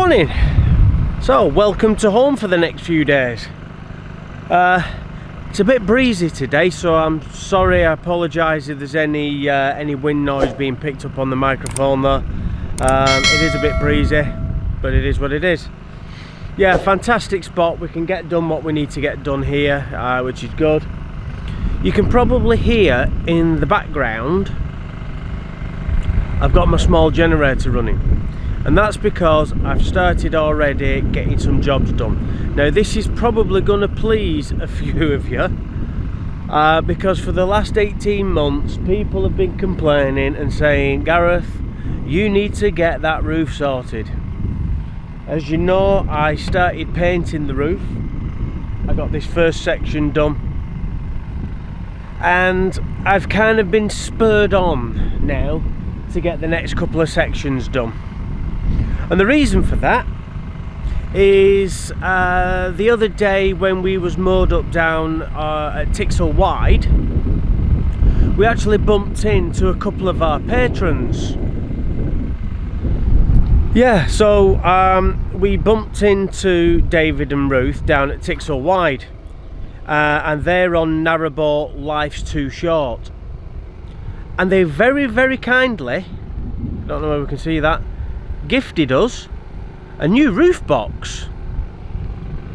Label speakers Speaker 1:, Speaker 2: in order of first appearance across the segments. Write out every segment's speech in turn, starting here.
Speaker 1: morning. So welcome to home for the next few days. It's a bit breezy today, so I'm sorry, I apologise if there's any wind noise being picked up on the microphone there. It is a bit breezy, but it is what it is. Yeah, fantastic spot. We can get done what we need to get done here, which is good. You can probably hear in the background I've got my small generator running, and that's because I've started already getting some jobs done. Now this is probably going to please a few of you, because for the last 18 months people have been complaining and saying, Gareth, you need to get that roof sorted. As you know, I started painting the roof. I got this first section done, and I've kind of been spurred on now to get the next couple of sections done. And the reason for that is the other day when we was moored up down at Tixall Wide, we actually bumped into a couple of our patrons. Yeah, so we bumped into David and Ruth down at Tixall Wide, and they're on Narrowboat Life's Too Short. And they very kindly, don't know where we can see that, gifted us a new roof box.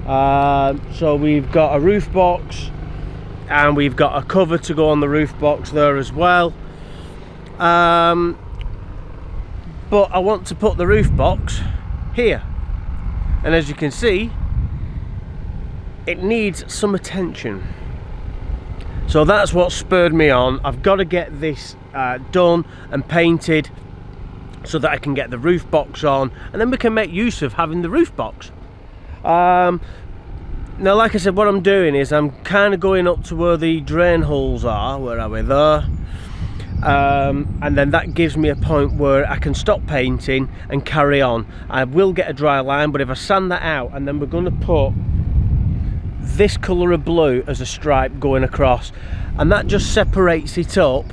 Speaker 1: So we've got a roof box, and we've got a cover to go on the roof box there as well. But I want to put the roof box here, and as you can see, it needs some attention. So that's what spurred me on. I've got to get this done and painted so that I can get the roof box on, and then we can make use of having the roof box. Now, like I said, what I'm doing is I'm kind of going up to where the drain holes are. Where are we? There. And then that gives me a point where I can stop painting and carry on. I will get a dry line, but if I sand that out, and then we're going to put this colour of blue as a stripe going across, and that just separates it up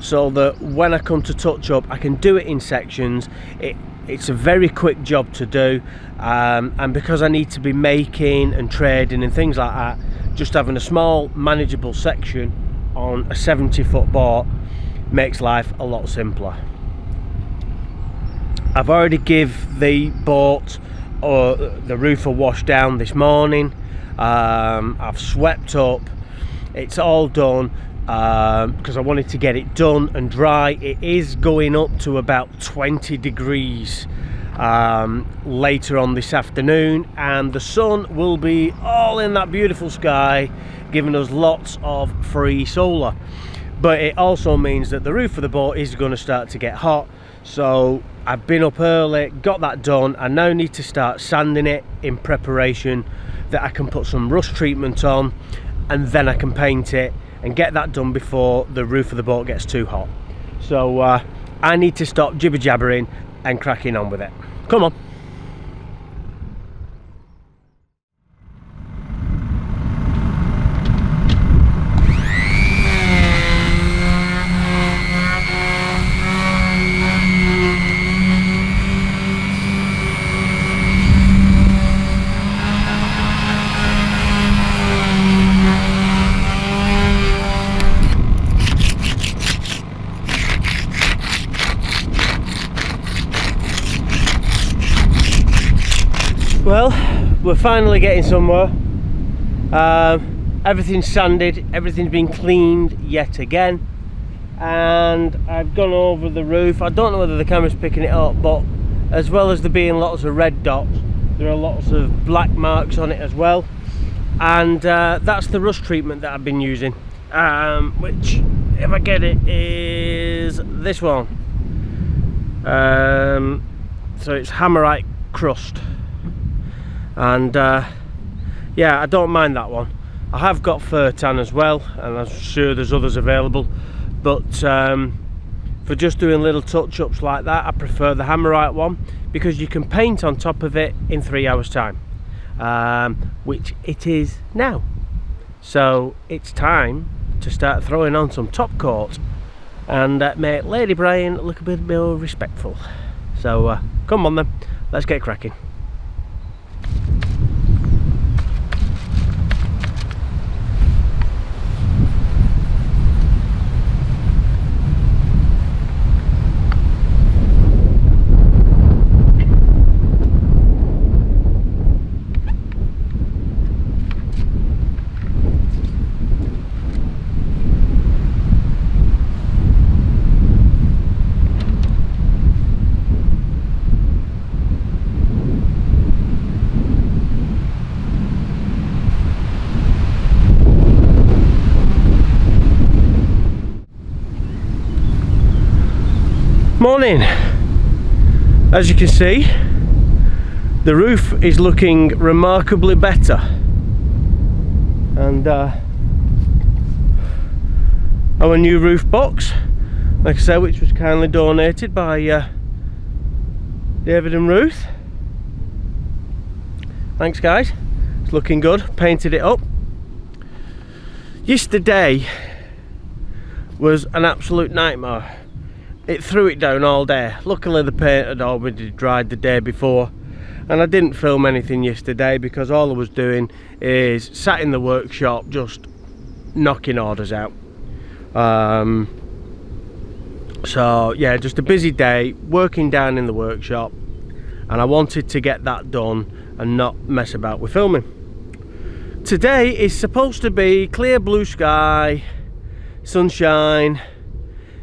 Speaker 1: so that when I come to touch up I can do it in sections. It's a very quick job to do, and because I need to be making and trading and things like that, just having a small manageable section on a 70-foot boat makes life a lot simpler. I've already give the boat or the roof a wash down this morning. I've swept up, it's all done, because I wanted to get it done and dry. It is going up to about 20 degrees later on this afternoon, and the sun will be all in that beautiful sky, giving us lots of free solar. But it also means that the roof of the boat is going to start to get hot, so I've been up early, got that done. I now need to start sanding it in preparation that I can put some rust treatment on, and then I can paint it and get that done before the roof of the boat gets too hot. So I need to stop jibber jabbering and cracking on with it. Come on. Well, we're finally getting somewhere. Everything's sanded, everything's been cleaned yet again, and I've gone over the roof. I don't know whether the camera's picking it up, but as well as there being lots of red dots, there are lots of black marks on it as well, and that's the rust treatment that I've been using, which, if I get it, is this one. So it's Hammerite Crust. And yeah, I don't mind that one. I have got fur tan as well, and I'm sure there's others available, but for just doing little touch-ups like that, I prefer the Hammerite one, because you can paint on top of it in 3 hours time, which it is now. So it's time to start throwing on some top coat and make Lady Brian look a bit more respectful. So come on then, let's get cracking. Morning. As you can see, the roof is looking remarkably better, and our new roof box, like I said, which was kindly donated by David and Ruth. Thanks guys, it's looking good. Painted it up. Yesterday was an absolute nightmare. It threw it down all day. Luckily the paint had already dried the day before, and I didn't film anything yesterday because all I was doing is sat in the workshop just knocking orders out. So yeah, just a busy day working down in the workshop, and I wanted to get that done and not mess about with filming. Today is supposed to be clear blue sky, sunshine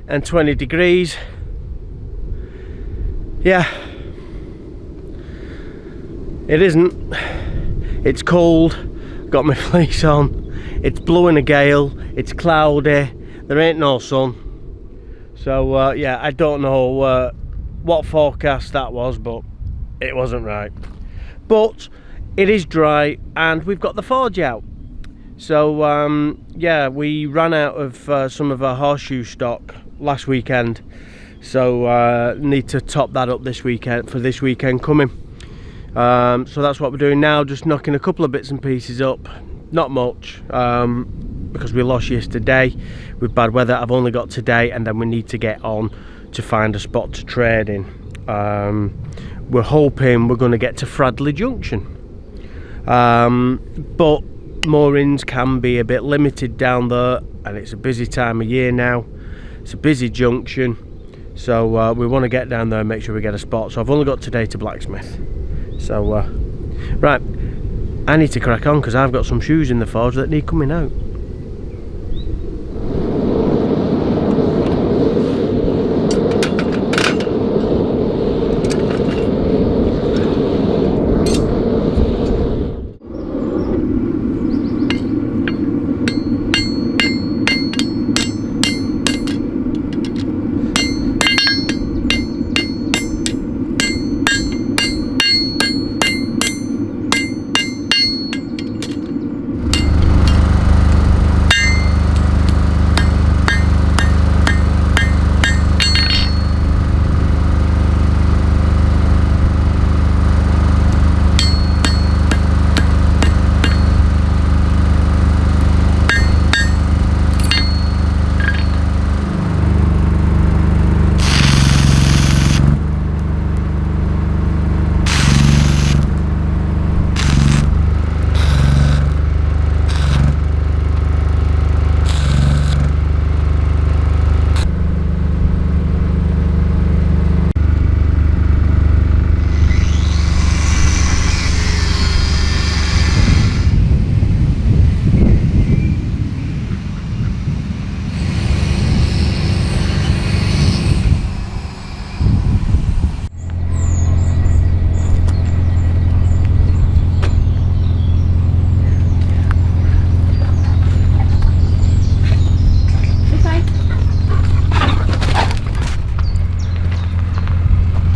Speaker 1: and 20 degrees. Yeah, it isn't. It's cold, got my fleece on, it's blowing a gale, it's cloudy, there ain't no sun. So yeah, I don't know what forecast that was, but it wasn't right. But it is dry and we've got the forge out. So yeah, we ran out of some of our horseshoe stock last weekend, so need to top that up this weekend for this weekend coming. So that's what we're doing now, just knocking a couple of bits and pieces up, not much, because we lost yesterday with bad weather. I've only got today, and then we need to get on to find a spot to trade in. We're hoping we're going to get to Fradley Junction, but moorings can be a bit limited down there, and it's a busy time of year now. It's a busy junction, so we want to get down there and make sure we get a spot. So I've only got today to blacksmith. So right, I need to crack on because I've got some shoes in the forge that need coming out.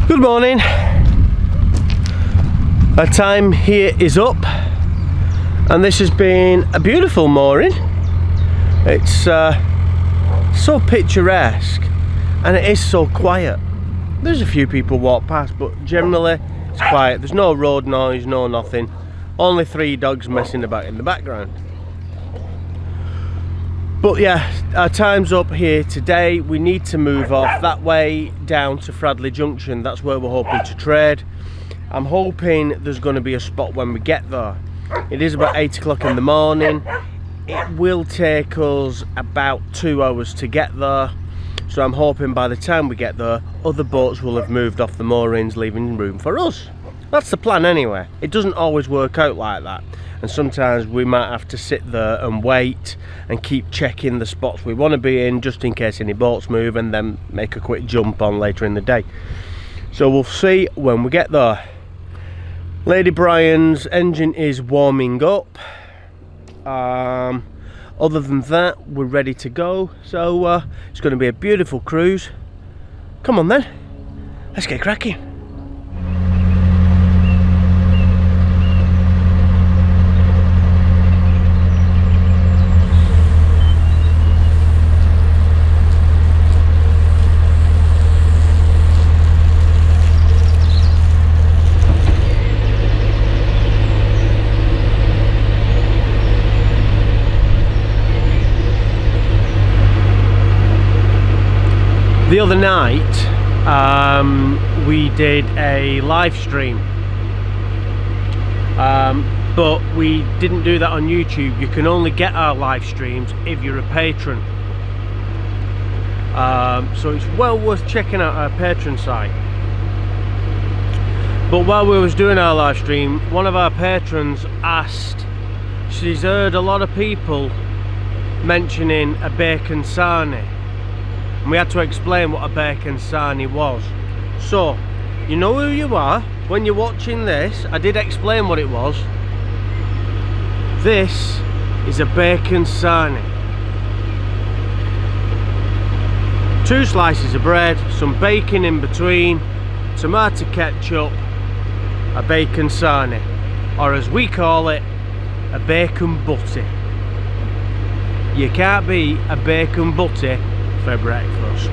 Speaker 1: Good morning. Our time here is up, and this has been a beautiful mooring. It's so picturesque, and it is so quiet. There's a few people walk past, but generally it's quiet. There's no road noise, no nothing. Only 3 dogs messing about in the background. But yeah, our time's up here today. We need to move off that way down to Fradley Junction. That's where we're hoping to trade. I'm hoping there's going to be a spot when we get there. It is about 8 o'clock in the morning. It will take us about 2 hours to get there, so I'm hoping by the time we get there other boats will have moved off the moorings, leaving room for us. That's the plan anyway. It doesn't always work out like that, and sometimes we might have to sit there and wait and keep checking the spots we want to be in just in case any boats move, and then make a quick jump on later in the day. So we'll see when we get there. Lady Brian's engine is warming up. Other than that, we're ready to go. So it's going to be a beautiful cruise. Come on then, let's get cracking. The other night we did a live stream, but we didn't do that on YouTube. You can only get our live streams if you're a patron, so it's well worth checking out our Patreon site. But while we was doing our live stream, one of our patrons asked, she's heard a lot of people mentioning a bacon sarnie, and we had to explain what a bacon sarnie was. So, you know who you are when you're watching this. I did explain what it was. This is a bacon sarnie. 2 slices of bread, some bacon in between, tomato ketchup, a bacon sarnie, or as we call it, a bacon butty. You can't beat a bacon butty for breakfast.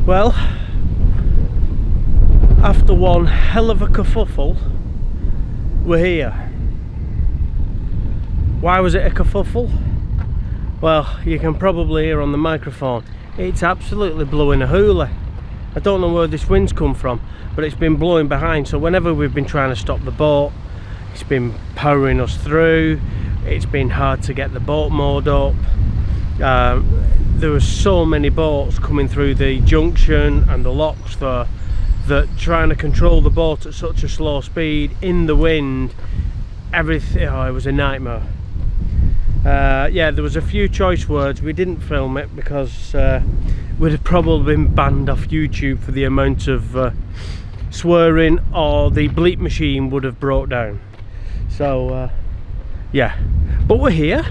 Speaker 1: Well, after one hell of a kerfuffle, we're here. Why was it a kerfuffle? Well, you can probably hear on the microphone, it's absolutely blowing a hoolie. I don't know where this wind's come from, but it's been blowing behind, so whenever we've been trying to stop the boat, it's been powering us through. It's been hard to get the boat moored up. There were so many boats coming through the junction and the locks there, that trying to control the boat at such a slow speed in the wind, everything, oh, it was a nightmare. Yeah, there was a few choice words. We didn't film it because we'd have probably been banned off YouTube for the amount of swearing, or the bleep machine would have broke down. So yeah, but we're here.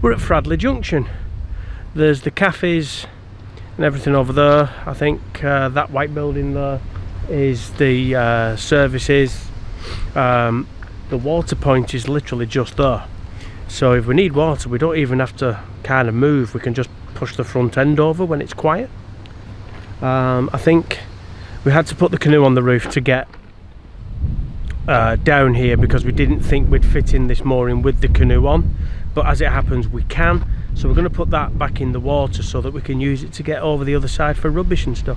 Speaker 1: We're at Fradley Junction. There's the cafes and everything over there. I think that white building there is the services. The water point is literally just there, so if we need water we don't even have to kind of move. We can just push the front end over when it's quiet. I think we had to put the canoe on the roof to get down here because we didn't think we'd fit in this mooring with the canoe on, but as it happens we can. So we're going to put that back in the water so that we can use it to get over the other side for rubbish and stuff.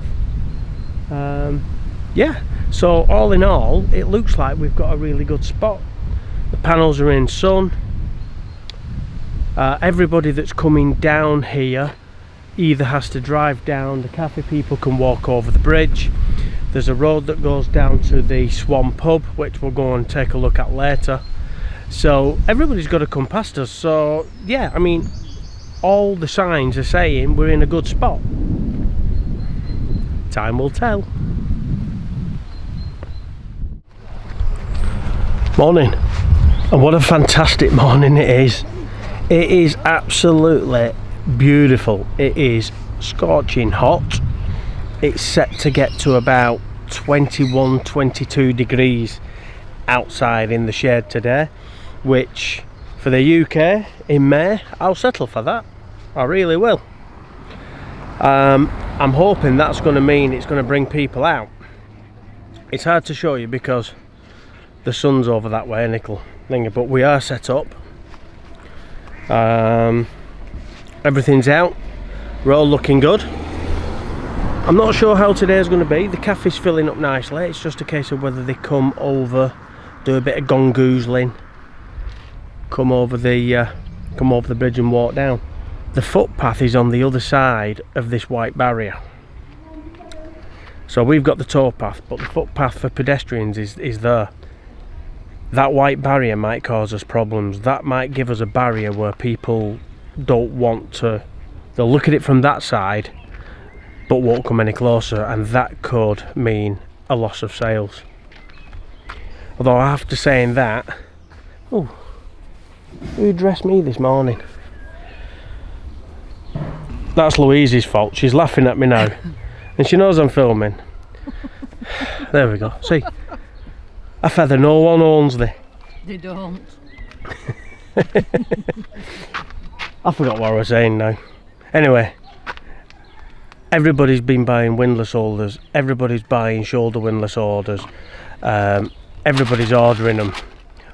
Speaker 1: Yeah, so all in all, it looks like we've got a really good spot. The panels are in sun. Everybody that's coming down here either has to drive down. The cafe people can walk over the bridge. There's a road that goes down to the Swan pub, which we'll go and take a look at later. So everybody's got to come past us. So yeah, I mean, all the signs are saying we're in a good spot. Time will tell. Morning. And what a fantastic morning it is. It is absolutely beautiful. It is scorching hot. It's set to get to about 21, 22 degrees outside in the shade today, which for the UK in May, I'll settle for that. I really will. I'm hoping that's going to mean it's going to bring people out. It's hard to show you because the sun's over that way, nickel thingy, but we are set up. Everything's out. We're all looking good. I'm not sure how today's going to be. The cafe's filling up nicely. It's just a case of whether they come over, do a bit of gongoozling, come over the bridge and walk down. The footpath is on the other side of this white barrier. So we've got the towpath, but the footpath for pedestrians is there. That white barrier might cause us problems. That might give us a barrier where people don't want to. They'll look at it from that side but won't come any closer, and that could mean a loss of sales. Although I have to say in that, oh, who dressed me this morning? That's Louise's fault. She's laughing at me now and she knows I'm filming. There we go. See, a feather no one owns thee.
Speaker 2: They don't.
Speaker 1: I forgot what I was saying now. Anyway, everybody's been buying windlass holders, everybody's buying shoulder windlass holders, everybody's ordering them.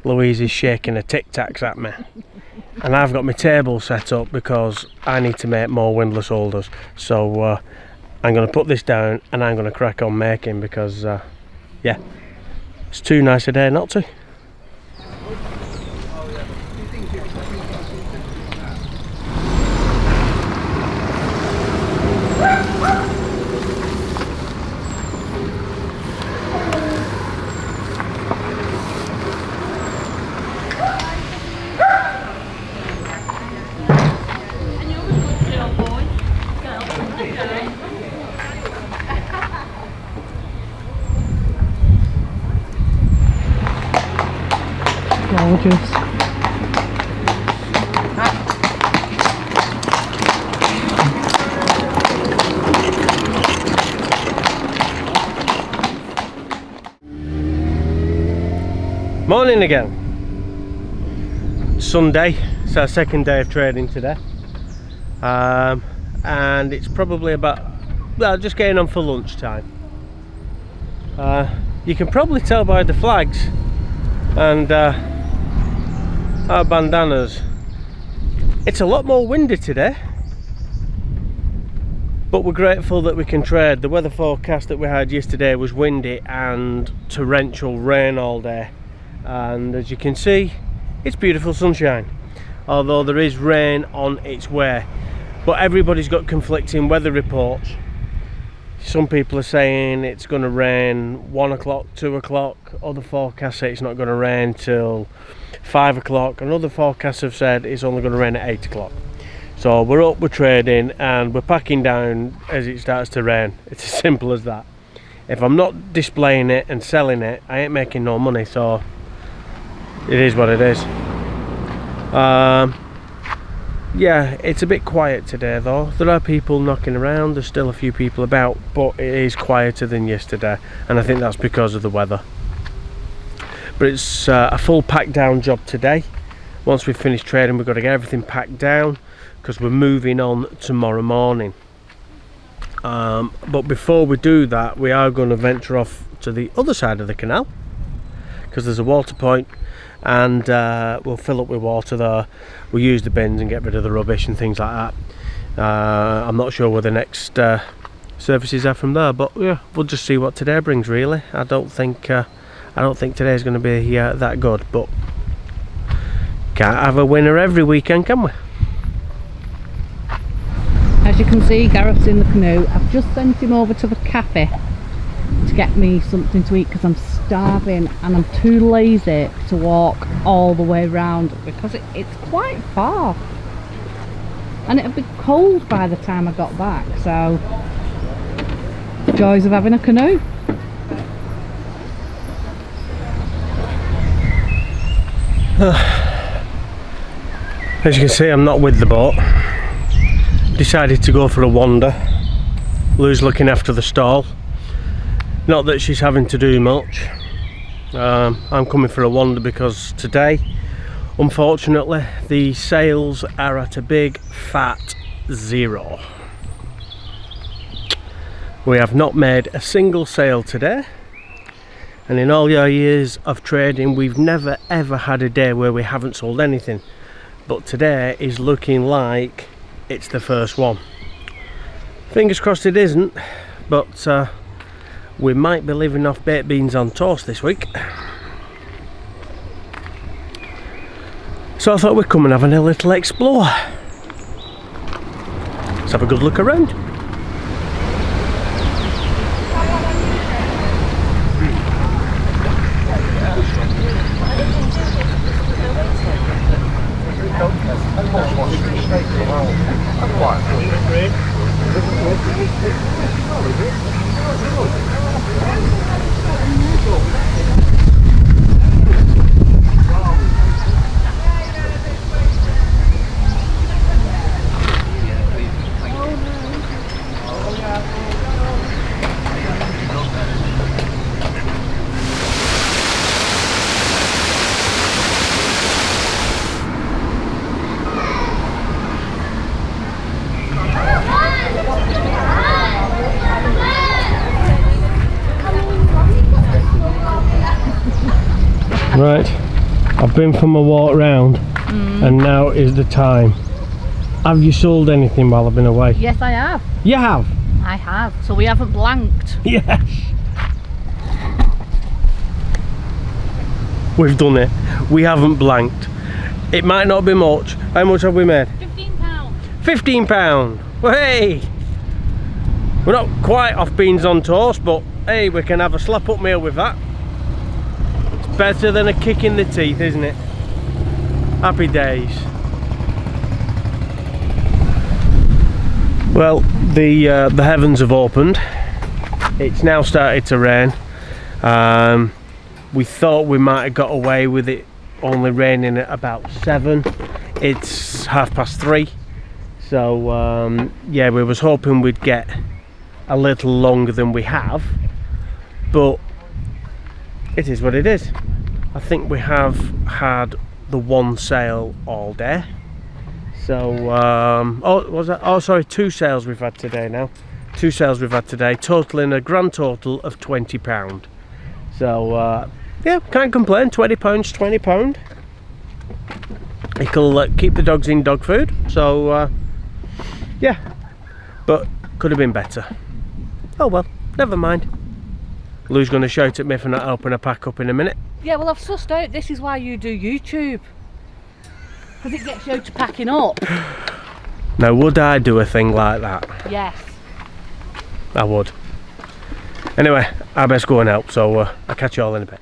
Speaker 1: Louise is shaking her Tic Tacs at me, and I've got my table set up because I need to make more windlass holders. So I'm going to put this down and I'm going to crack on making because yeah, it's too nice a day not to.
Speaker 2: Gorgeous.
Speaker 1: Morning again. Sunday, it's our second day of trading today, and it's probably about, well, just getting on for lunchtime. You can probably tell by the flags and our bandanas, it's a lot more windy today, but we're grateful that we can trade. The weather forecast that we had yesterday was windy and torrential rain all day, and as you can see, it's beautiful sunshine, although there is rain on its way. But everybody's got conflicting weather reports. Some people are saying it's going to rain 1 o'clock, 2 o'clock. Other forecasts say it's not going to rain till 5 o'clock. And other forecasts have said it's only going to rain at 8 o'clock. So we're up, we're trading, and we're packing down as it starts to rain. It's as simple as that. If I'm not displaying it and selling it, I ain't making no money. So it is what it is. Yeah, it's a bit quiet today though. There are people knocking around, there's still a few people about, but it is quieter than yesterday, and I think that's because of the weather. But it's a full pack down job today. Once we've finished trading, we've got to get everything packed down because we're moving on tomorrow morning. But before we do that, we are going to venture off to the other side of the canal because there's a water point, and we'll fill up with water there. We'll use the bins and get rid of the rubbish and things like that. I'm not sure where the next services are from there, but yeah, we'll just see what today brings. Really, I don't think today's going to be that good, but can't have a winner every weekend, can we?
Speaker 2: As you can see, Gareth's in the canoe. I've just sent him over to the cafe to get me something to eat because I'm starving and I'm too lazy to walk all the way around because it's quite far. And it'll be cold by the time I got back, so joys of having a canoe.
Speaker 1: As you can see, I'm not with the boat. Decided to go for a wander. Lou's looking after the stall. Not that she's having to do much. I'm coming for a wander because today, unfortunately, the sales are at a big fat 0. We have not made a single sale today, and in all your years of trading we've never ever had a day where we haven't sold anything, but today is looking like it's the first one. Fingers crossed it isn't, but we might be living off baked beans on toast this week. So I thought we'd come and have a little explore. Let's have a good look around. Right, I've been for my walk round and now is the time. Have you sold anything while I've been away?
Speaker 2: Yes, I have.
Speaker 1: You have?
Speaker 2: I have. So we haven't blanked.
Speaker 1: Yes. We've done it. We haven't blanked. It might not be much. How much have we made?
Speaker 2: £15.
Speaker 1: £15. Hey! We're not quite off beans on toast, but hey, we can have a slap up meal with that. It's better than a kick in the teeth, isn't it? Happy days. Well, the heavens have opened. It's now started to rain. We thought we might have got away with it only raining at about 7. It's 3:30. So yeah, we was hoping we'd get a little longer than we have, but it is what it is. I think we have had the one sale all day. So sorry, 2 sales we've had today now. 2 sales we've had today, totaling a grand total of £20. So yeah, can't complain. £20, £20. It'll keep the dogs in dog food. So yeah, but could have been better. Oh well, never mind. Lou's going to shout at me for not helping her pack up in a minute.
Speaker 2: Yeah, well, I've sussed out this is why you do YouTube, because it gets you to packing up.
Speaker 1: Now, would I do a thing like that?
Speaker 2: Yes.
Speaker 1: I would. Anyway, I best go and help, so I'll catch you all in a bit.